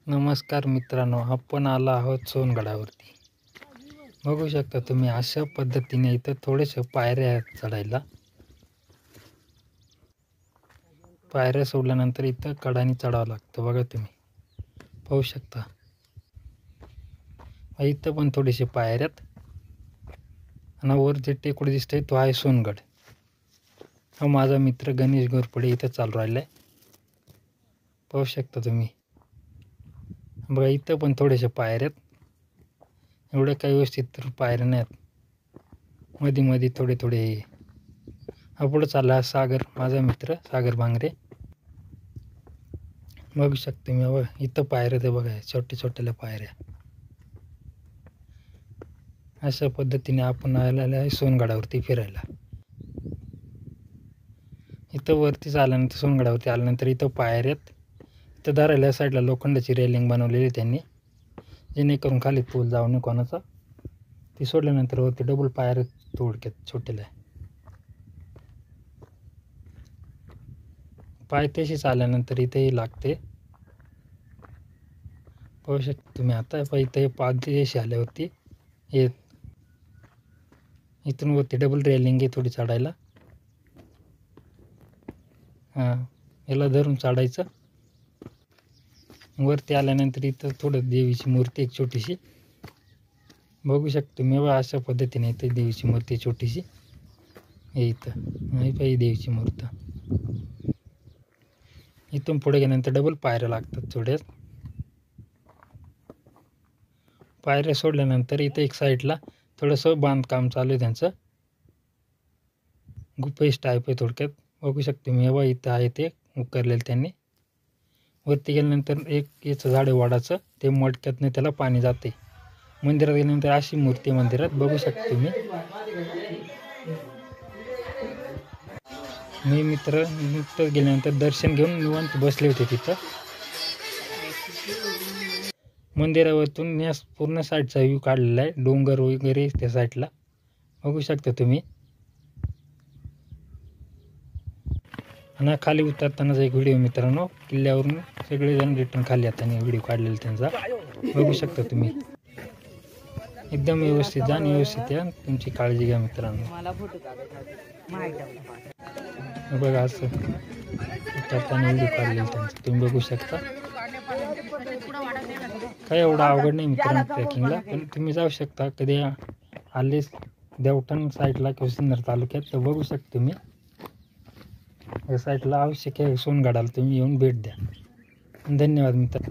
नमस्कार मित्रांनो, आपण आलो आहोत सोनगडावरती. बघू शकता तुम्ही अशा पद्धतीने इथं थोडेसे पायऱ्या आहेत चढायला. पायऱ्या सोडल्यानंतर इथं कडाने चढावं लागतं. बघा तुम्ही पाहू शकता. इथं पण थोडेसे पायऱ्यात आणि वर जे टेकडी दिसतंय तो आहे सोनगड. हा माझा मित्र गणेश घोरपडे इथं चालू राहिलाय. पाहू शकता तुम्ही. बघा इथं पण थोडेसे पायऱ्यात, एवढे काही व्यवस्थित तर पायऱ्या नाहीत. मध्ये मध्ये थोडे थोडे. हा पुढे चालला सागर, माझा मित्र सागर भांगरे. बघू शकते मी. बघा इथं पायऱ्या ते बघा, छोट्या छोट्याल्या पायऱ्या. अशा पद्धतीने आपण आलेलो आहे सोनगडावरती फिरायला. इथं वरती आल्यानंतर सोनगडावरती आल्यानंतर इथं पायऱ्यात इथं धरायला साईडला लोखंडाची रेलिंग बनवलेली त्यांनी, जेणेकरून खाली पूल जाऊ नये कोणाचा. ती सोडल्यानंतर वरती डबल पायऱ्या थोडक्यात छोटेल्या. पायथ्याशीच आल्यानंतर इथेही लागते. पाहू शकता तुम्ही. आता इथे पायथ्याशी आल्यावरती हे इथून वरती डबल रेलिंग आहे थोडी चढायला. याला धरून चढायचं. वरती आल्यानंतर इथं थोडं देवीची मूर्ती एक छोटीशी बघू शकतो मी. अशा पद्धतीने इथे देवीची मूर्ती छोटीशी हे इथं नाही पाहिजे देवीची मूर्ती. इथून पुढे गेल्यानंतर डबल पायऱ्या लागतात थोड्याच. पायऱ्या सोडल्यानंतर इथं एक साईडला थोडंसं बांधकाम चालू आहे त्यांचं, गुफेस टाईप आहे थोडक्यात. बघू शकतो मी. इथं आहे ते उकरलेलं त्यांनी. वरती गेल्यानंतर एक याचं झाड आहे वडाचं, ते मडक्यातनं त्याला पाणी जाते. मंदिरात गेल्यानंतर अशी मूर्ती मंदिरात बघू शकतो तुम्ही. मी मित्र नुकतं गेल्यानंतर दर्शन घेऊन निवांत बसले होते तिथं. मंदिरावरतून या पूर्ण साईडचा व्ह्यू काढलेला आहे, डोंगर वगैरे त्या साईडला बघू शकता तुम्ही. आणि खाली उतरतानाचा एक व्हिडिओ मित्रांनो, किल्ल्यावरून सगळेजण रिटर्न खाली येताना व्हिडिओ काढलेला त्यांचा बघू शकता तुम्ही. एकदम व्यवस्थित जा आणि व्यवस्थित या. तुमची काळजी घ्या मित्रांनो. बघा असं उतरताना व्हिडिओ काढलेला त्यांचा तुम्ही बघू शकता. काही एवढं अवघड नाही मित्रांनो ट्रेकिंगला, पण तुम्ही जाऊ शकता. कधी आले देवठाण साईडला किंवा सिन्नर तालुक्यात तर बघू शकता तुम्ही. या साईडला आवश्यक आहे सोनगडाला तुम्ही येऊन भेट द्या. धन्यवाद मित्र.